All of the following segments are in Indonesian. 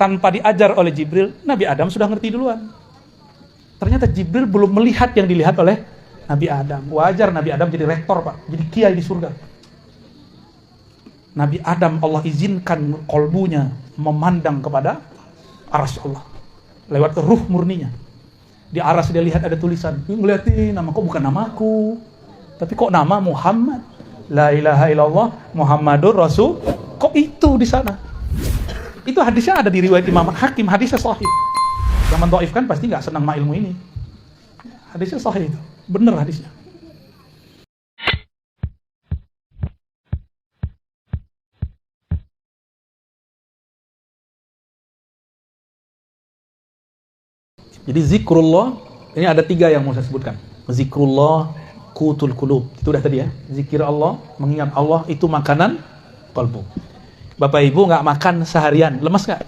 tanpa diajar oleh Jibril, Nabi Adam sudah ngerti duluan. Ternyata Jibril belum melihat yang dilihat oleh Nabi Adam. Wajar Nabi Adam jadi rektor, Pak, jadi kiai di surga. Nabi Adam Allah izinkan kolbunya memandang kepada arsy Allah lewat ruh murninya. Di arsy dia lihat ada tulisan, ngeliatin nama, kok bukan namaku, tapi kok nama Muhammad, la ilaha illallah Muhammadur Rasul, kok itu di sana. Itu hadisnya ada di riwayat Imam Hakim, hadisnya sahih. Yang mendhaifkan pasti nggak senang sama ilmu ini. Hadisnya sahih itu, bener hadisnya. Jadi zikrullah, ini ada 3 yang mau saya sebutkan. Zikrullah, qutul qulub. Itu udah tadi ya. Zikir Allah, mengingat Allah itu makanan kalbu. Bapak Ibu nggak makan seharian, lemas nggak?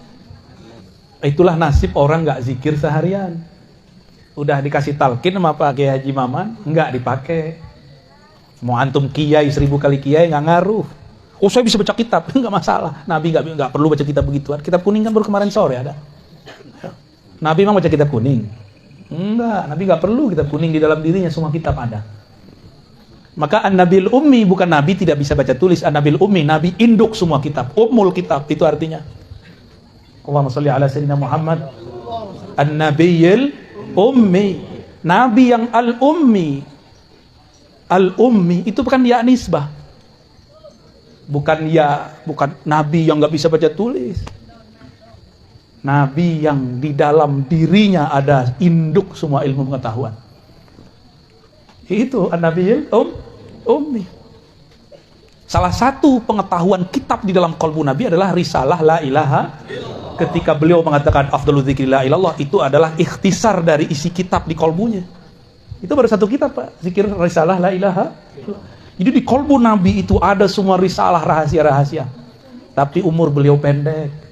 Itulah nasib orang nggak zikir seharian. Udah dikasih talqin sama Pak Kiai Haji Maman, nggak dipakai. Mau antum kiai 1000 kali kiai nggak ngaruh. Oh saya bisa baca kitab, nggak masalah. Nabi nggak perlu baca kitab begituan. Kitab kuning kan baru kemarin sore ada. Nabi memang baca kitab kuning? Enggak, Nabi nggak perlu kitab kuning, di dalam dirinya semua kitab ada. Maka An-Nabil Ummi, bukan Nabi tidak bisa baca tulis. An-Nabil Ummi, Nabi induk semua kitab. Ummul kitab, itu artinya. Allahumma sholli ala sayyidina Muhammad. An-Nabil Ummi, Nabi yang Al-Ummi. Al-Ummi, itu bukan ya nisbah. Bukan Nabi yang nggak bisa baca tulis. Nabi yang di dalam dirinya ada induk semua ilmu pengetahuan. Itu An-Nabiyul Ummi. Salah satu pengetahuan kitab di dalam qalbu Nabi adalah risalah la ilaha. Ketika beliau mengatakan afdalu dzikri la ilallah, itu adalah ikhtisar dari isi kitab di qalbunya. Itu baru satu kitab, Pak, zikir risalah la ilaha. Jadi di qalbu Nabi itu ada semua risalah rahasia-rahasia. Tapi umur beliau pendek.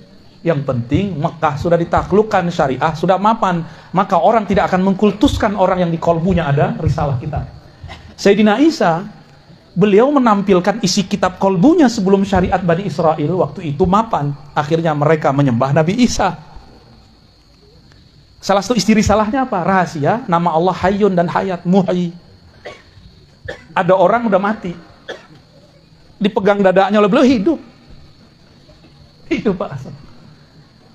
Yang penting Mekah sudah ditaklukkan, syariah sudah mapan, maka orang tidak akan mengkultuskan orang yang di kolbunya ada risalah kita. Sayyidina Isa, beliau menampilkan isi kitab kolbunya sebelum syariat Bani Israel waktu itu mapan. Akhirnya mereka menyembah Nabi Isa. Salah satu isi risalahnya apa? Rahasia, nama Allah Hayyun dan Hayat, Muhyi. Ada orang udah mati, dipegang dadanya oleh beliau, hidup. Itu Pak.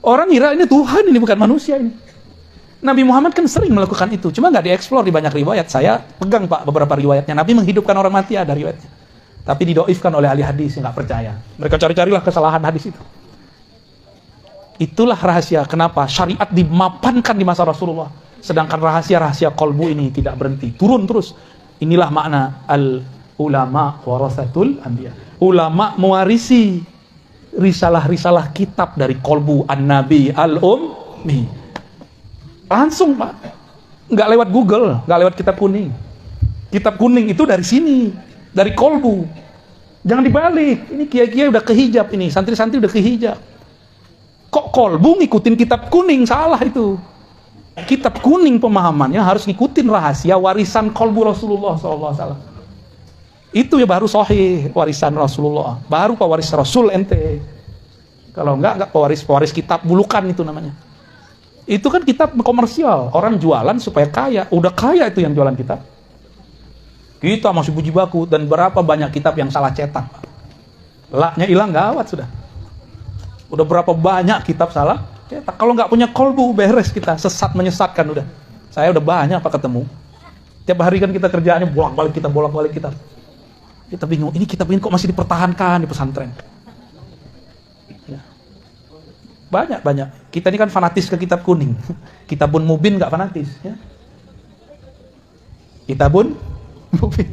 Orang ngira ini Tuhan, ini bukan manusia ini. Nabi Muhammad kan sering melakukan itu, cuma nggak dieksplor di banyak riwayat. Saya pegang, Pak, beberapa riwayatnya. Nabi menghidupkan orang mati, ada riwayatnya. Tapi didoifkan oleh ahli hadis yang nggak percaya. Mereka cari-carilah kesalahan hadis itu. Itulah rahasia kenapa syariat dimapankan di masa Rasulullah. Sedangkan rahasia-rahasia kolbu ini tidak berhenti, turun terus. Inilah makna al-ulama warasatul anbiya. Ulama mewarisi risalah-risalah kitab dari kolbu An-Nabi Al-Ummi. Langsung, Pak. Nggak lewat Google, nggak lewat kitab kuning. Kitab kuning itu dari sini, dari kolbu. Jangan dibalik. Ini kiai-kiai udah kehijab ini, santri-santri udah kehijab. Kok kolbu ngikutin kitab kuning? Salah itu. Kitab kuning pemahamannya harus ngikutin rahasia warisan kolbu Rasulullah SAW. Itu ya baru sahih warisan Rasulullah. Baru pewaris Rasul ente. Kalau enggak pewaris kitab bulukan itu namanya. Itu kan kitab komersial. Orang jualan supaya kaya. Udah kaya itu yang jualan kitab. Kita masih puji baku. Dan berapa banyak kitab yang salah cetak. Laknya hilang gawat sudah. Udah berapa banyak kitab salah cetak. Kalau nggak punya kolbu beres kita. Sesat menyesatkan udah. Saya udah banyak Pak ketemu. Tiap hari kan kita kerjaannya bolak-balik kitab. Kita bingung, ini kitab ini kok masih dipertahankan di pesantren? Ya. Banyak. Kita ini kan fanatis ke kitab kuning. Kitabun Mubin nggak fanatis. Ya. Kitabun Mubin.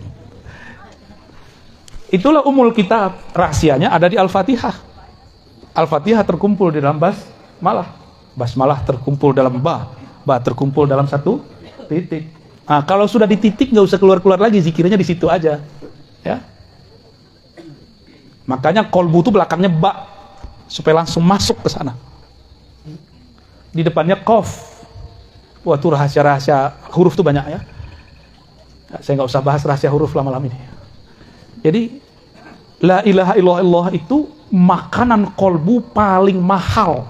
Itulah umul kitab. Rahasianya ada di Al-Fatihah. Al-Fatihah terkumpul di dalam basmalah. Basmalah terkumpul dalam ba terkumpul dalam satu titik. Nah, kalau sudah di titik nggak usah keluar-keluar lagi, zikirnya di situ aja. Ya. Makanya kolbu itu belakangnya ba supaya langsung masuk ke sana. Di depannya qaf. Wah, itu rahasia-rahasia huruf tuh banyak ya. Saya nggak usah bahas rahasia huruf lama-lama ini. Jadi la ilaha illallah itu makanan kolbu paling mahal.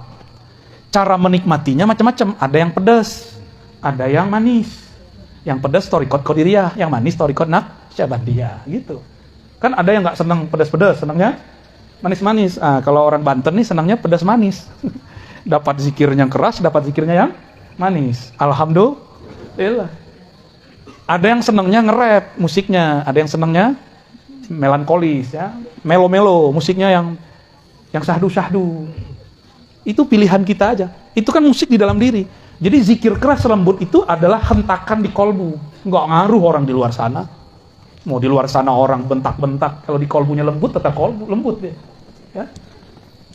cara menikmatinya macam-macam. Ada yang pedas, ada yang manis. Yang pedas Thariqat Qadiriyah, yang manis Thariqat Naqsyabandiyah, gitu. Kan ada yang nggak senang pedas-pedas, senangnya manis-manis. Kalau orang Banten nih senangnya pedas manis. Dapat zikirnya yang keras, dapat zikirnya yang manis. Alhamdulillah. Ada yang senangnya nge-rap musiknya, ada yang senangnya melankolis, ya, melo-melo musiknya yang syahdu-syahdu. Itu pilihan kita aja. Itu kan musik di dalam diri. Jadi zikir keras lembut itu adalah hentakan di kolbu. Nggak ngaruh orang di luar sana. Mau di luar sana orang bentak-bentak, kalau di kolbunya lembut tetap kolbu lembut dia. Ya.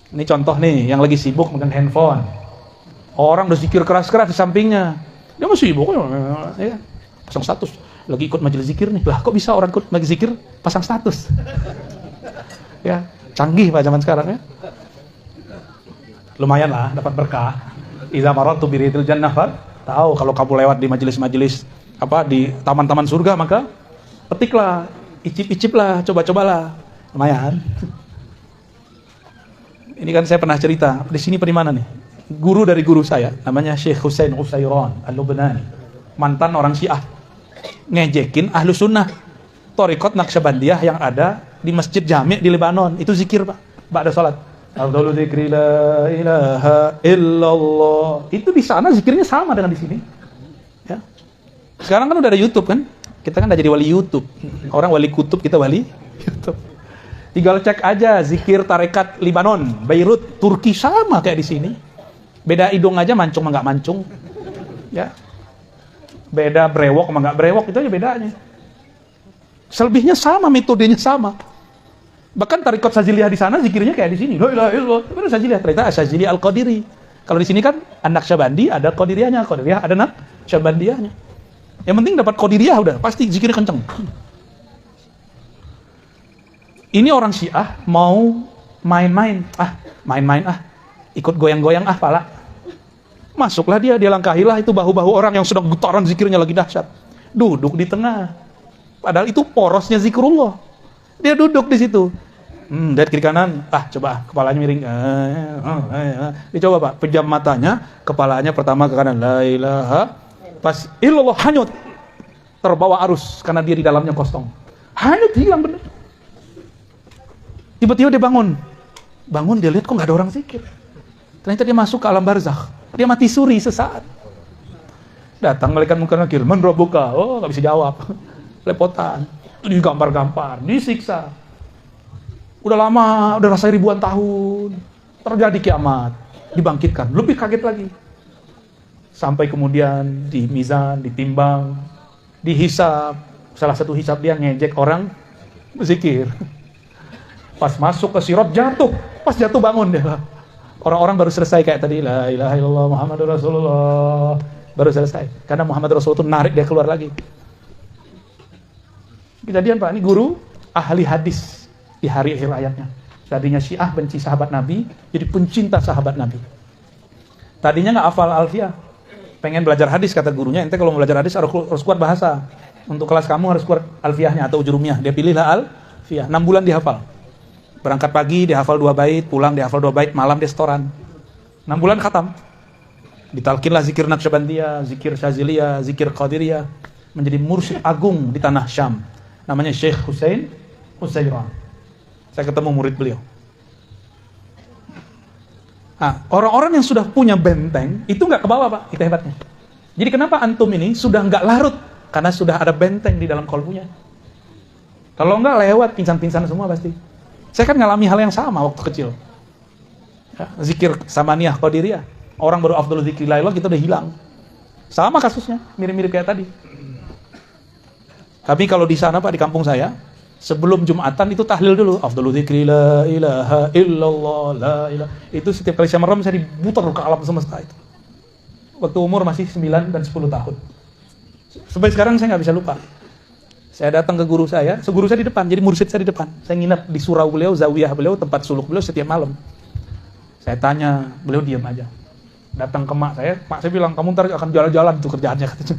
Ini contoh nih yang lagi sibuk megang handphone. Orang udah zikir keras-keras di sampingnya. Dia masih sibuk ya. Pasang status. Lagi ikut majelis zikir nih. Lah kok bisa orang ikut majelis zikir pasang status? Ya, canggih Pak zaman sekarang ya. Lumayan lah dapat berkah. Idza marartu biridil jannah tahu kalau kamu lewat di majelis-majelis di taman-taman surga, maka petiklah, icip-iciplah, coba-cobalah. Lumayan. Ini kan saya pernah cerita, di sini di mana nih? Guru dari guru saya, namanya Syekh Husain Usairan Al-Lubnani, mantan orang Syiah. Ngejekin ahlu sunnah Thariqat Naqsyabandiyah yang ada di Masjid Jami' di Lebanon. Itu zikir Pak, ba'da salat. Afdalu dzikri la ilaha illallah. Itu di sana zikirnya sama dengan di sini. Ya. Sekarang kan udah ada YouTube kan? Kita kan udah jadi wali YouTube. Orang wali kutub, kita wali YouTube. Tinggal cek aja zikir tarekat Lebanon, Beirut, Turki sama kayak di sini. Beda hidung aja, mancung sama nggak mancung. Ya. Beda brewok sama nggak brewok, itu aja bedanya. Selebihnya sama, metodenya sama. Bahkan tarekat Syadziliyah di sana zikirnya kayak di sini. La ilaha illallah. Itu Syadziliyah, ternyata Syadzili Al-Qadiri. Kalau di sini kan An-Naqsyabandi ada Qadiriyahnya, Qadiriyah ada Naqsyabandiyahnya. Yang penting dapat Qadiriyah udah, pasti zikirnya kenceng. Ini orang Syiah mau main-main, ikut goyang-goyang pala. Masuklah dia langkahilah itu bahu-bahu orang yang sedang getaran zikirnya lagi dahsyat. Duduk di tengah. Padahal itu porosnya zikrullah. Dia duduk di situ. Lihat kiri kanan, coba kepalanya miring. Dicoba Pak, pejam matanya, kepalanya pertama ke kanan. La ilaha pas illallah, hanyut. Terbawa arus karena dia di dalamnya kosong. Hanyut, hilang bener. Tiba-tiba dia bangun. Bangun dia lihat kok nggak ada orang zikir. Ternyata dia masuk ke alam barzakh. Dia mati suri sesaat. Datang malaikat munkar nakir, man rabbuka? Oh, nggak bisa jawab. Lepotan. Digampar-gampar, disiksa. Udah lama, udah rasanya ribuan tahun. Terjadi kiamat, dibangkitkan. Lebih kaget lagi. Sampai kemudian di mizan, ditimbang, dihisab. Salah satu hisab dia ngejek orang berzikir. Pas masuk ke sirat jatuh. Pas jatuh bangun dia. Orang-orang baru selesai kayak tadi. La ilaha illallah Muhammadur Rasulullah. Baru selesai. Karena Muhammad Rasulullah itu narik dia keluar lagi. Kejadian Pak, ini guru ahli hadis di hari akhir hayatnya. Tadinya Syiah benci sahabat Nabi, jadi pencinta sahabat Nabi. Tadinya nggak hafal Alfiyah, pengen belajar hadis, kata gurunya, ente kalau mau belajar hadis harus kuat bahasa. Untuk kelas kamu harus kuat Alfiyahnya atau Ujurumiyah. Dia pilihlah Alfiyah, 6 bulan dihafal. Berangkat pagi dihafal 2 bait, pulang dihafal 2 bait, malam dia setoran. 6 bulan khatam. Ditalkinlah zikir Naqsyabandiyah, zikir Syadziliyah, zikir Qadiriyah, menjadi mursyid agung di tanah Syam. Namanya Syekh Husain Usairan. Saya ketemu murid beliau. Orang-orang yang sudah punya benteng itu nggak ke bawah Pak, itu hebatnya. Jadi kenapa antum ini sudah nggak larut? Karena sudah ada benteng di dalam kolbunya. Kalau nggak lewat pingsan-pingsan semua pasti. Saya kan ngalami hal yang sama waktu kecil. Ya, zikir samaniyah qadiriyah. Orang baru afdhalu dzikri la ilaha, kita udah hilang. Sama kasusnya, mirip-mirip kayak tadi. Tapi kalau di sana Pak, di kampung saya, sebelum Jumatan itu tahlil dulu. Afdhalu dzikri la ilaha illallah, la ilaha. Itu setiap kali saya merem, saya diputar ke alam semesta itu. Waktu umur masih 9 dan 10 tahun. Sampai sekarang saya nggak bisa lupa. Saya datang ke guru saya, guru saya di depan, jadi mursyid saya di depan. Saya nginap di surau beliau, zawiyah beliau, tempat suluk beliau setiap malam. Saya tanya, beliau diam aja. Datang ke mak saya bilang, kamu ntar akan jalan-jalan tuh kerjaannya, katanya.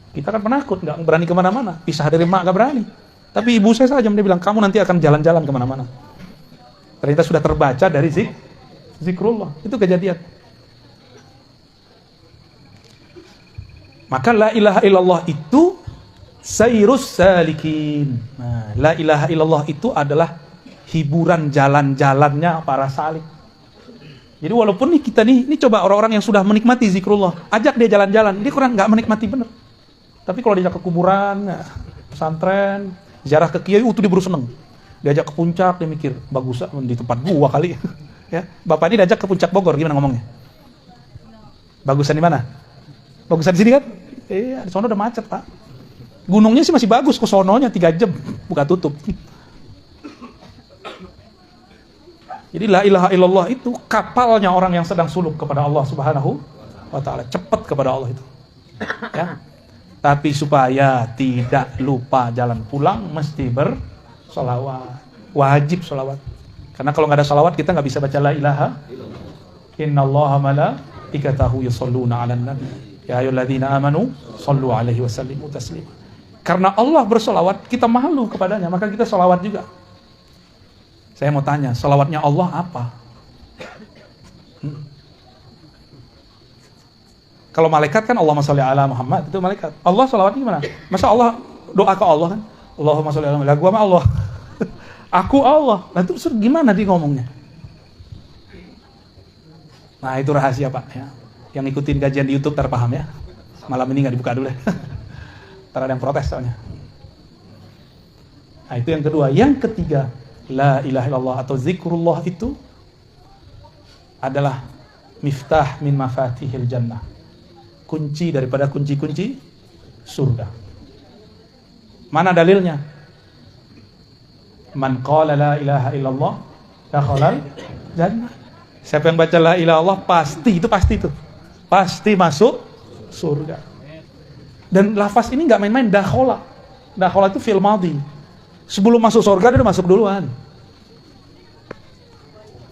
Kita kan penakut, nggak berani kemana-mana. Pisah dari mak nggak berani. Tapi ibu saya saja, dia bilang, kamu nanti akan jalan-jalan kemana-mana. Ternyata sudah terbaca dari zikrullah. Itu kejadian. Maka la ilaha illallah itu sayrus salikin. Nah, la ilaha illallah itu adalah hiburan jalan-jalannya para salik. Jadi walaupun kita ini coba orang-orang yang sudah menikmati zikrullah, ajak dia jalan-jalan, dia kurang nggak menikmati bener. Tapi kalau diajak ke kuburan, pesantren, ziarah ke kiai, tuh dia baru seneng. Diajak ke puncak, dia mikir, bagus di tempat gua kali. Ya, bapak ini diajak ke puncak Bogor, gimana ngomongnya? Bagusan di mana? Bagusan di sini kan? Iya, di sono udah macet, Pak. Gunungnya sih masih bagus, ke sononya 3 jam, buka tutup. Jadi la ilaha illallah itu kapalnya orang yang sedang suluk kepada Allah Subhanahu wa ta'ala, cepat kepada Allah itu. Ya. Tapi supaya tidak lupa jalan pulang mesti bersolawat. Wajib solawat. Karena kalau nggak ada solawat kita nggak bisa baca la ilaha. Innallaha malaikatahu yusholluna 'alan nabi. Ya ayyuhalladzina amanu shallu 'alaihi wa sallimu taslima. Karena Allah bersolawat, kita malu kepadanya, maka kita solawat juga. Saya mau tanya, solawatnya Allah apa? Kalau malaikat kan Allahumma sholli ala Muhammad, itu malaikat. Allah solawatnya gimana? Masa Allah doa ke Allah kan? Allahumma sholli ala Muhammad. Lah gua mah Allah. Aku Allah. Nah itu gimana dia ngomongnya? Nah itu rahasia Pak ya. Yang ikutin kajian di YouTube terpaham ya. Malam ini nggak dibuka dulu ya. Ntar ada yang protes soalnya. Nah itu yang kedua. Yang ketiga, la ilaha illallah atau zikrullah itu adalah miftah min mafatihil jannah. Kunci daripada kunci-kunci surga. Mana dalilnya? Man qala la ilaha illallah dakhalal jannah. Siapa yang baca la ilaha illallah pasti masuk surga. Dan lafaz ini enggak main-main, dakhala. Dakhala itu fi'il madhi. Sebelum masuk surga dia udah masuk duluan.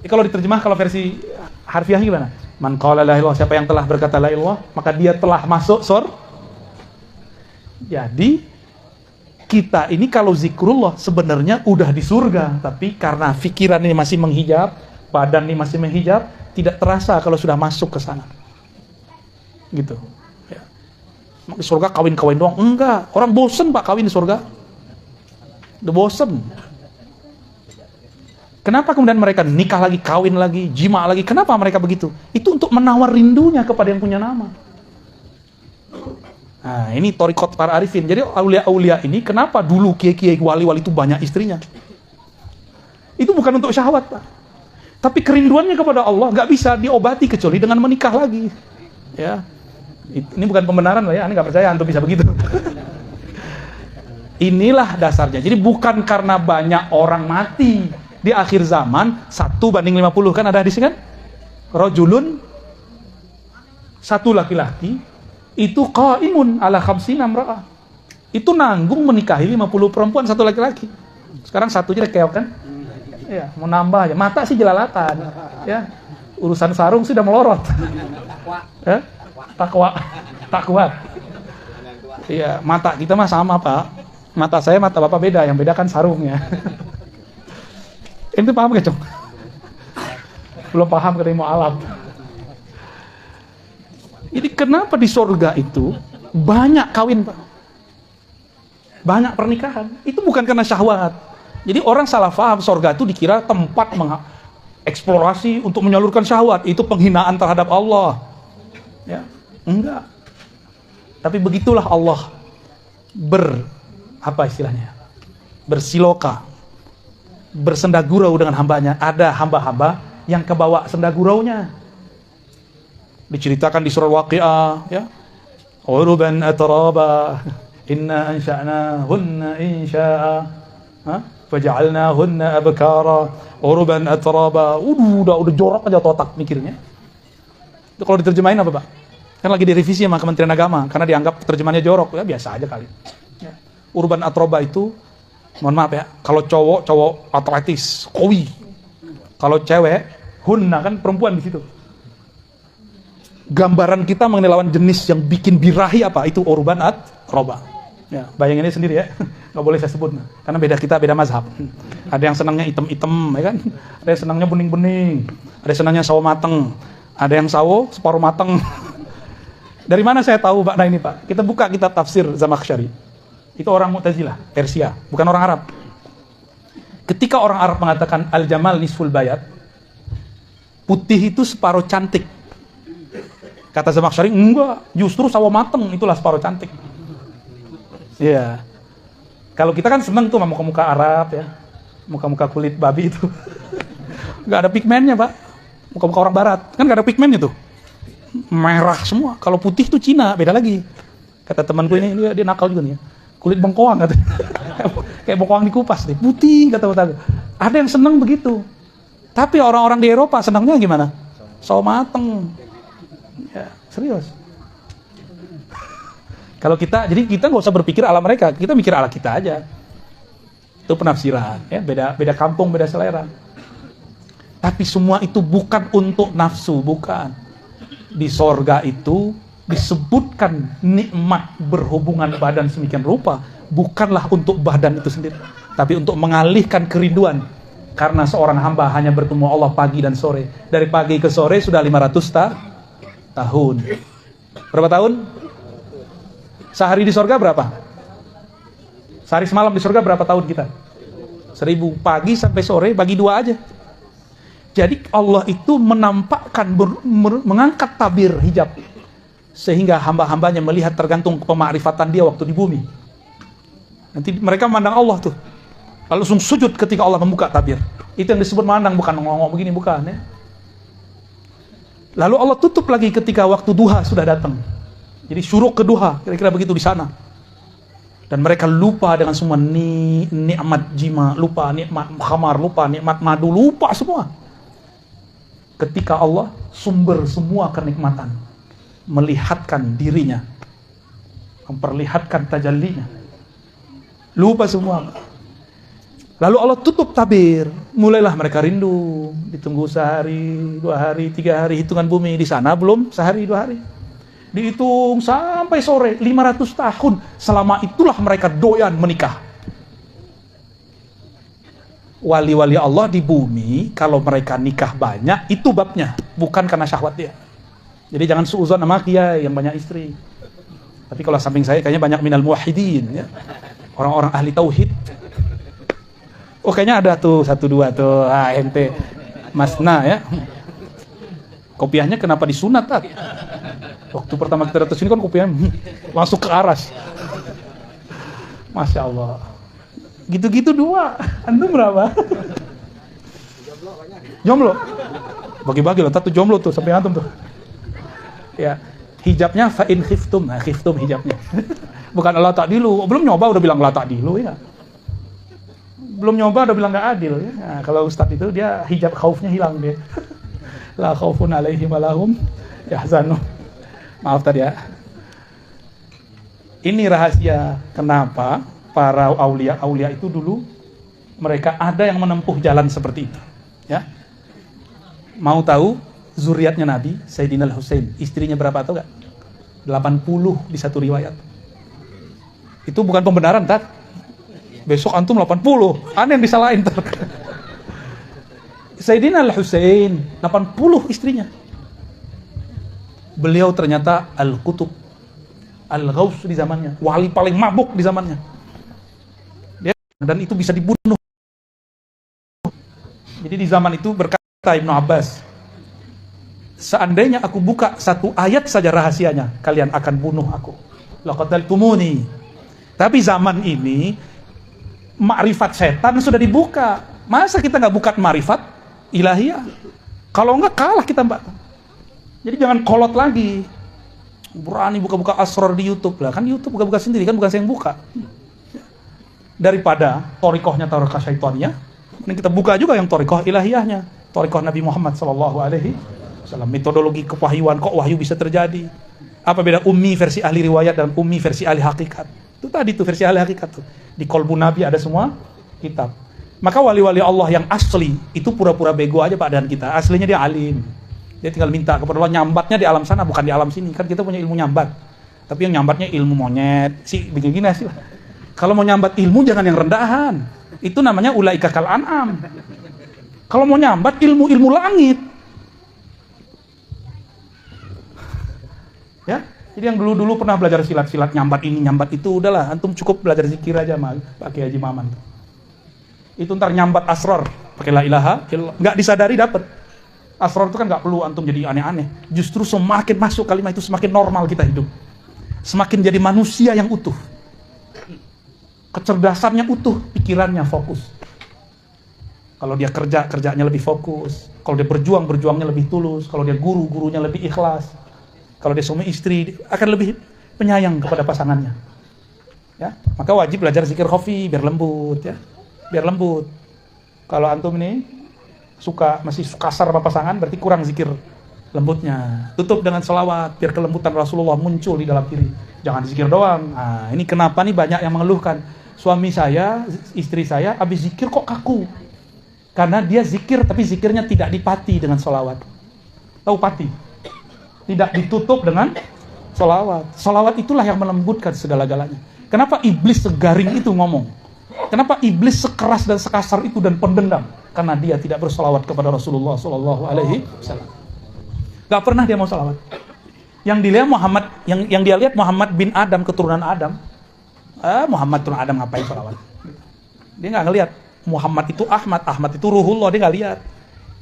Kalau diterjemah kalau versi harfiahnya gimana? Man qala la ilaha illallah, siapa yang telah berkata la ilaha illallah, maka dia telah masuk surga. Jadi kita ini kalau zikrullah sebenarnya udah di surga, tapi karena pikiran ini masih menghijab, badan ini masih menghijab, tidak terasa kalau sudah masuk ke sana. Gitu. Ya. Di surga kawin-kawin doang? Enggak. Orang bosen Pak kawin di surga. Udah bosen. Kenapa kemudian mereka nikah lagi, kawin lagi, jima lagi? Kenapa mereka begitu? Itu untuk menawar rindunya kepada yang punya nama. Nah, ini thariqat para arifin. Jadi aulia-aulia ini kenapa dulu kiai-kiai wali-wali itu banyak istrinya? Itu bukan untuk syahwat, Pak. Tapi kerinduannya kepada Allah nggak bisa diobati kecuali dengan menikah lagi. Ya, ini bukan pembenaran lah ya. Anda nggak percaya antum bisa begitu? Inilah dasarnya. Jadi bukan karena banyak orang mati di akhir zaman 1:50 kan ada hadis kan? Rajulun, satu laki-laki itu qaimun ala khamsina imra'ah. Itu nanggung menikahi 50 perempuan, satu laki-laki. Sekarang satu aja keok kan? Ya, mau nambah aja. Mata sih jelalatan. Ya. Urusan sarung sudah melorot. Ya? Takwa. Iya, mata kita mah sama, Pak. Mata saya, mata Bapak beda, yang beda kan sarungnya. Itu paham gak, Cong? Belum paham karena mau alam. Jadi kenapa di surga itu banyak kawin, Pak? Banyak pernikahan. Itu bukan karena syahwat. Jadi orang salah paham surga itu dikira tempat eksplorasi untuk menyalurkan syahwat. Itu penghinaan terhadap Allah. Ya, enggak. Tapi begitulah Allah apa istilahnya? Bersiloka. Bersendagurau dengan hambanya. Ada hamba-hamba yang kebawa sendaguraunya. Diceritakan di surah Waqi'ah, ya. Uruban atraba, inna ansha'nahunna insya'a, faja'alnahunna abkara, uruban atraba. Udah jorok aja otak mikirnya. Itu kalau diterjemahin apa, Pak? Kan lagi direvisi sama Kementerian Agama karena dianggap terjemahannya jorok. Ya biasa aja kali. Ya. Urban atroba itu, mohon maaf ya, kalau cowok atletis, kowi. Kalau cewek, hunna kan perempuan di situ. Gambaran kita mengenai lawan jenis yang bikin birahi apa? Itu urban atroba. Ya, bayanginnya sendiri ya. Nggak boleh saya sebut. Karena beda mazhab. Ada yang senangnya item-item, ya kan? Ada yang senangnya bening-bening. Ada yang senangnya sawo mateng. Ada yang sawo separuh mateng. Dari mana saya tahu makna ini, Pak? Kita buka kitab tafsir Zamakhsyari. Itu orang Mu'tazilah, Persia, bukan orang Arab. Ketika orang Arab mengatakan al-jamal nisful bayat, putih itu separuh cantik. Kata Zamakhsyari, enggak, justru sawo mateng itulah separuh cantik. Iya. Kalau kita kan seneng tuh sama muka-muka Arab ya, muka-muka kulit babi itu. Nggak ada pigmennya, Pak. Muka-muka orang Barat kan nggak ada pigmennya tuh, merah semua. Kalau putih tuh Cina, beda lagi. Kata temanku ini dia nakal juga nih ya. Kulit bengkoang kata. Kayak bengkoang dikupas deh, putih kata tetangga. Ada yang seneng begitu. Tapi orang-orang di Eropa senangnya gimana? Sawo mateng. Ya, serius. Kalau kita, jadi kita nggak usah berpikir ala mereka, kita mikir ala kita aja. Itu penafsiran, ya, beda kampung, beda selera. Tapi semua itu bukan untuk nafsu, bukan. Di sorga itu disebutkan nikmat berhubungan badan semikian rupa, bukanlah untuk badan itu sendiri, tapi untuk mengalihkan kerinduan. Karena seorang hamba hanya bertemu Allah pagi dan sore. Dari pagi ke sore sudah 500 tahun. Berapa tahun? Sehari di sorga berapa? Sehari semalam di sorga berapa tahun kita? 1000. Pagi sampai sore bagi 2 aja. Jadi Allah itu menampakkan, mengangkat tabir hijab. Sehingga hamba-hambanya melihat tergantung pemakrifatan dia waktu di bumi. Nanti mereka memandang Allah tuh. Lalu langsung sujud ketika Allah membuka tabir. Itu yang disebut memandang, bukan ngomong begini, bukan ya. Lalu Allah tutup lagi ketika waktu duha sudah datang. Jadi syuruk ke duha, kira-kira begitu di sana. Dan mereka lupa dengan semua nikmat jima, lupa nikmat khamar, lupa nikmat madu, lupa semua. Ketika Allah sumber semua kenikmatan melihatkan dirinya, memperlihatkan tajallinya, lupa semua. Lalu Allah tutup tabir, mulailah mereka rindu, ditunggu sehari, 2 hari, 3 hari, hitungan bumi di sana belum sehari 2 hari, dihitung sampai sore, 500 tahun. Selama itulah mereka doyan menikah. Wali-wali Allah di bumi, kalau mereka nikah banyak, itu babnya, bukan karena syahwat dia. Jadi jangan suuzon sama kiai yang banyak istri. Tapi kalau samping saya kayaknya banyak minal muwahhidin ya. Orang-orang ahli tauhid. Oh kayaknya ada tuh 1 2 tuh. Ente Masna ya. Kopiahnya kenapa disunat, Tat? Waktu pertama kita datang sini kan kopiahnya langsung ke aras. Masya Allah. Gitu-gitu 2. Antum berapa? Jomblo. Bagi-bagi lah, tuh jomblo tuh sampai antum tuh. Ya, hijabnya fa in khiftum. Nah, khiftum hijabnya. Bukan la ta'dilu. Belum nyoba udah bilang la ta'dilu ya. Belum nyoba udah bilang enggak adil ya. Nah, kalau ustaz itu dia hijab khaufnya hilang dia. La khaufun alaihim wa lahum yahzanun. Maaf tadi ya. Ini rahasia kenapa para aulia itu dulu mereka ada yang menempuh jalan seperti itu ya. Mau tahu zuriatnya Nabi Sayyidina Al-Husain, istrinya berapa atau enggak? 80 di satu riwayat. Itu bukan pembenaran, Tat. Besok antum 80, aneh yang disalahin Tat. Sayyidina Al-Husain 80 istrinya. Beliau ternyata Al-Qutub, Al-Ghaus di zamannya, wali paling mabuk di zamannya. Dan itu bisa dibunuh. Jadi di zaman itu berkata Ibnu Abbas, seandainya aku buka 1 ayat saja rahasianya, kalian akan bunuh aku. Laqataltumuni. Tapi zaman ini makrifat setan sudah dibuka. Masa kita nggak buka makrifat ilahiyah? Kalau nggak kalah kita, Mbak. Jadi jangan kolot lagi. Berani buka-buka asrar di YouTube lah. Kan YouTube buka-buka sendiri, kan bukan saya yang buka. Daripada torikohnya torikoh syaitannya, ini kita buka juga yang torikoh ilahiyahnya, torikoh Nabi Muhammad SAW. Metodologi kewahyuan, kok wahyu bisa terjadi? Apa beda ummi versi ahli riwayat dan ummi versi ahli hakikat? Itu tadi tuh versi ahli hakikat tuh. Di kolbu Nabi ada semua kitab. Maka wali-wali Allah yang asli itu pura-pura bego aja Pak, dan kita aslinya dia alim. Dia tinggal minta kepada Allah, nyambatnya di alam sana bukan di alam sini. Kan kita punya ilmu nyambat, tapi yang nyambatnya ilmu monyet sih, begini sih lah. Kalau mau nyambat ilmu jangan yang rendahan. Itu namanya ulaika kal an'am. Kalau mau nyambat ilmu langit. Ya, Jadi yang dulu-dulu pernah belajar silat-silat, nyambat ini, nyambat itu, udahlah, antum cukup belajar zikir aja pakai Haji Maman. Itu ntar nyambat asrar, pakai la ilaha illallah, nggak disadari dapat. Asrar itu kan nggak perlu antum jadi aneh-aneh. Justru semakin masuk kalimat itu semakin normal kita hidup. Semakin jadi manusia yang utuh. Kecerdasannya utuh, pikirannya fokus. Kalau dia kerja, kerjanya lebih fokus. Kalau dia berjuang, berjuangnya lebih tulus. Kalau dia guru, gurunya lebih ikhlas. Kalau dia suami istri, akan lebih penyayang kepada pasangannya. Ya, maka wajib belajar zikir khafi biar lembut, ya, biar lembut. Kalau antum ini masih kasar sama pasangan, berarti kurang zikir lembutnya. Tutup dengan selawat biar kelembutan Rasulullah muncul di dalam diri. Jangan zikir doang. Nah, ini kenapa nih banyak yang mengeluhkan, suami saya, istri saya habis zikir kok kaku. Karena dia zikir tapi zikirnya tidak dipati dengan selawat. Tahu pati? Tidak ditutup dengan selawat. Selawat itulah yang melembutkan segala-galanya. Kenapa iblis segaring itu ngomong? Kenapa iblis sekeras dan sekasar itu dan pendendam? Karena dia tidak berselawat kepada Rasulullah SAW. Gak pernah dia mau selawat. Yang dilihat Muhammad, yang dia lihat Muhammad bin Adam, keturunan Adam. Muhammad turun Adam ngapain selawat? Dia nggak ngelihat Muhammad itu Ahmad, Ahmad itu Ruhullah, dia nggak lihat.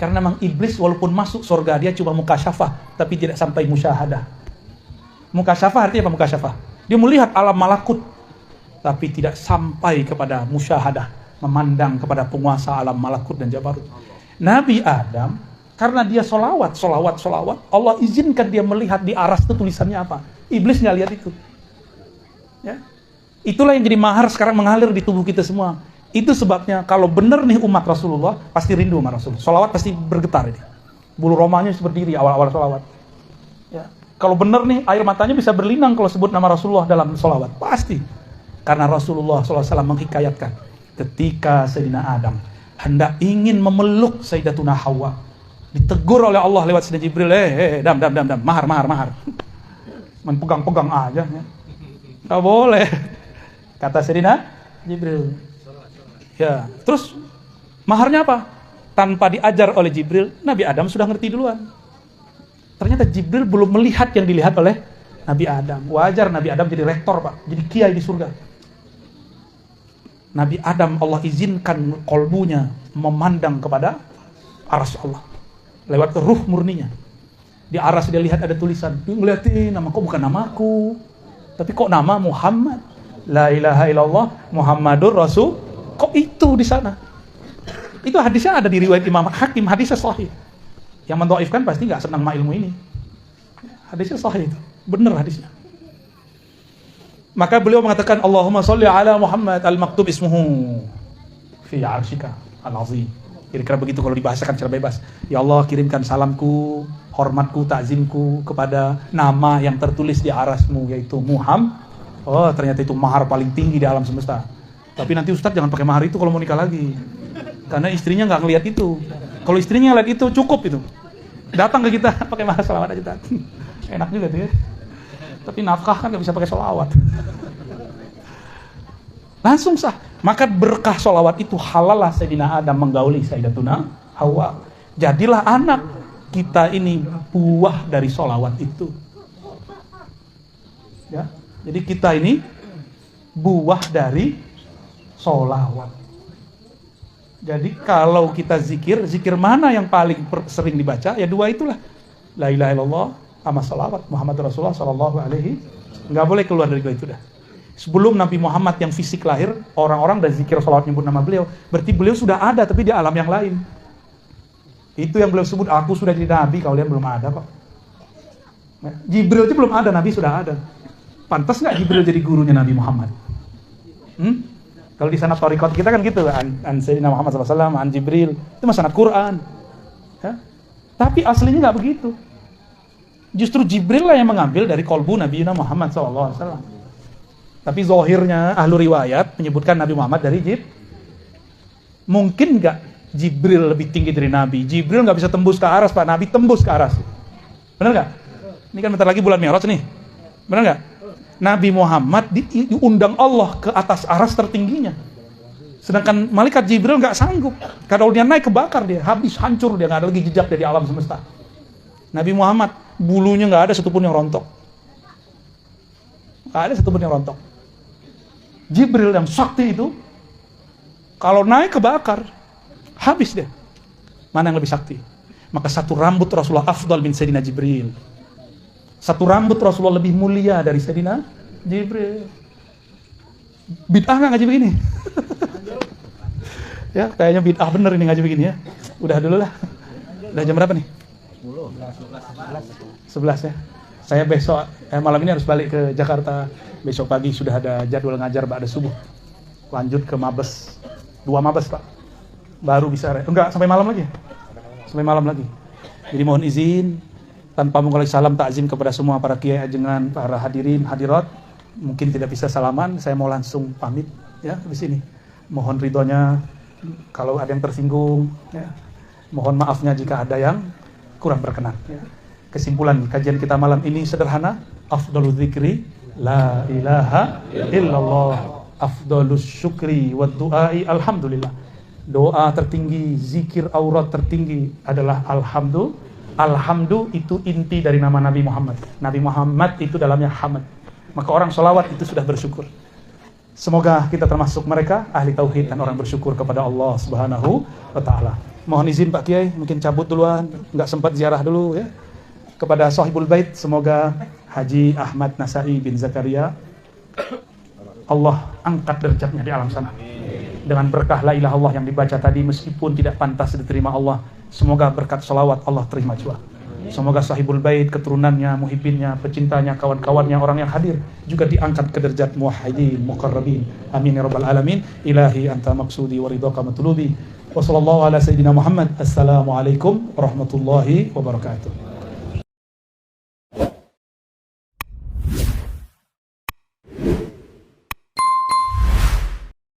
Karena memang iblis walaupun masuk surga dia cuma mukasyafah, tapi tidak sampai musyahadah. Mukasyafah artinya apa mukasyafah? Dia melihat alam malakut, tapi tidak sampai kepada musyahadah, memandang kepada penguasa alam malakut dan jabarut. Nabi Adam, karena dia solawat, Allah izinkan dia melihat di aras itu tulisannya apa. Iblis nggak lihat itu. Ya. Itulah yang jadi mahar sekarang mengalir di tubuh kita semua. Itu sebabnya kalau benar nih umat Rasulullah pasti rindu sama Rasul. Solawat pasti bergetar ini. Bulu romanya berdiri awal-awal solawat. Ya. Kalau benar nih air matanya bisa berlinang kalau sebut nama Rasulullah dalam solawat. Pasti. Karena Rasulullah SAW menghikayatkan ketika Sayyidina Adam hendak ingin memeluk Sayyidatuna Hawa, ditegur oleh Allah lewat Sayyidina Jibril, dam, mahar. Main pegang-pegang aja. Ya. Gak boleh. Kata Sayyidina Jibril. Ya, terus maharnya apa? Tanpa diajar oleh Jibril, Nabi Adam sudah ngerti duluan. Ternyata Jibril belum melihat yang dilihat oleh Nabi Adam. Wajar Nabi Adam jadi rektor, Pak, jadi kiai di surga. Nabi Adam Allah izinkan kolbunya memandang kepada aras Allah lewat ruh murninya. Di aras dia lihat ada tulisan, dia ngeliatin nama, kok bukan namaku, tapi kok nama Muhammad. La ilaha illallah Muhammadur Rasul. Kok itu di sana? Itu hadisnya ada di riwayat Imam Hakim, hadisnya sahih. Yang mendhaifkan pasti nggak senang sama ilmu ini. Hadisnya sahih itu, benar hadisnya. Maka beliau mengatakan Allahumma sholli ala Muhammad al-maktub ismuhu fi arsyika al-azim. Kira-kira begitu kalau dibahasakan secara bebas. Ya Allah, kirimkan salamku, hormatku, takzimku kepada nama yang tertulis di arasmu, yaitu Muhammad. Oh, ternyata itu mahar paling tinggi di alam semesta. Tapi nanti Ustadz jangan pakai mahar itu kalau mau nikah lagi. Karena istrinya nggak ngelihat itu. Kalau istrinya ngelihat itu cukup itu. Datang ke kita pakai mahar selawat aja. Enak juga tuh ya. Tapi nafkah kan nggak bisa pakai selawat. Langsung sah. Maka berkah selawat itu halalah Sayyidina Adam menggauli Sayyidatuna Hawa. Jadilah anak kita ini buah dari selawat itu. Ya. Jadi kita ini buah dari solawat. Jadi kalau kita zikir mana yang paling sering dibaca? Ya dua itulah. La ilaha illallah sama salawat Muhammad Rasulullah sallallahu alaihi. Nggak boleh keluar dari dua itu dah. Sebelum Nabi Muhammad yang fisik lahir, orang-orang udah zikir salawat nyebut nama beliau. Berarti beliau sudah ada tapi di alam yang lain. Itu yang beliau sebut, aku sudah jadi nabi, kalian belum ada kok. Jibril itu belum ada, Nabi sudah ada. Pantas nggak Jibril jadi gurunya Nabi Muhammad? Kalau di sana thariqat kita kan gitu, an Sayyidina Muhammad SAW, an Jibril, itu mah sanad Quran. Ya? Tapi aslinya nggak begitu. Justru Jibril lah yang mengambil dari kolbu Nabi Muhammad SAW. Tapi zahirnya ahlu riwayat menyebutkan Nabi Muhammad dari Jibril. Mungkin nggak Jibril lebih tinggi dari Nabi? Jibril nggak bisa tembus ke aras, Pak. Nabi tembus ke aras. Benar nggak? Ini kan bentar lagi bulan Mi'raj nih. Benar nggak? Nabi Muhammad diundang Allah ke atas aras tertingginya. Sedangkan malaikat Jibril nggak sanggup. Kalau dia naik kebakar dia, habis, hancur dia, nggak ada lagi jejak dari alam semesta. Nabi Muhammad bulunya nggak ada satupun yang rontok. Gak ada satupun yang rontok. Jibril yang sakti itu, kalau naik kebakar, habis dia. Mana yang lebih sakti? Maka satu rambut Rasulullah afdal min Sayyidina Jibril. Satu rambut Rasulullah lebih mulia dari Sayyidina Jibril. Bid'ah nggak ngaji begini? Ya, kayaknya bid'ah bener ini ngaji begini ya. Udah dulu lah. Udah jam berapa nih? 11 ya. Saya besok malam ini harus balik ke Jakarta. Besok pagi sudah ada jadwal ngajar ba'da subuh. Lanjut ke Mabes. 2 Mabes, Pak. Baru bisa enggak sampai malam lagi. Sampai malam lagi. Jadi mohon izin tanpa mengulangi salam takzim kepada semua para kiai ajengan, para hadirin, hadirat. Mungkin tidak bisa salaman, saya mau langsung pamit ya di sini. Mohon ridhonya kalau ada yang tersinggung ya. Mohon maafnya jika ada yang kurang berkenan ya. Kesimpulan kajian kita malam ini sederhana, afdalul dzikri la ilaha illallah, afdalus syukri wad du'ai alhamdulillah. Doa tertinggi, zikir aurat tertinggi adalah alhamdu. Alhamdu itu inti dari nama Nabi Muhammad. Nabi Muhammad itu dalamnya hamd. Maka orang sholawat itu sudah bersyukur. Semoga kita termasuk mereka ahli tauhid dan orang bersyukur kepada Allah Subhanahu wa taala. Mohon izin Pak Kiai, mungkin cabut duluan, enggak sempat ziarah dulu ya. Kepada Sahibul Bait, semoga Haji Ahmad Nasai bin Zakaria Allah angkat derajatnya di alam sana. Dengan berkah la ilaha illallah yang dibaca tadi, meskipun tidak pantas diterima Allah, semoga berkat sholawat Allah terima juga. Semoga Sahibul Bait, keturunannya, muhibbinnya, pecintanya, kawan-kawannya, orang yang hadir juga diangkat ke derajat muwahhidin, muqarrabin. Amin ya rabbal alamin. Ilahi anta maqsudi wa ridhaka matlubi. Wa sallallahu ala sayyidina Muhammad. Assalamualaikum warahmatullahi wabarakatuh.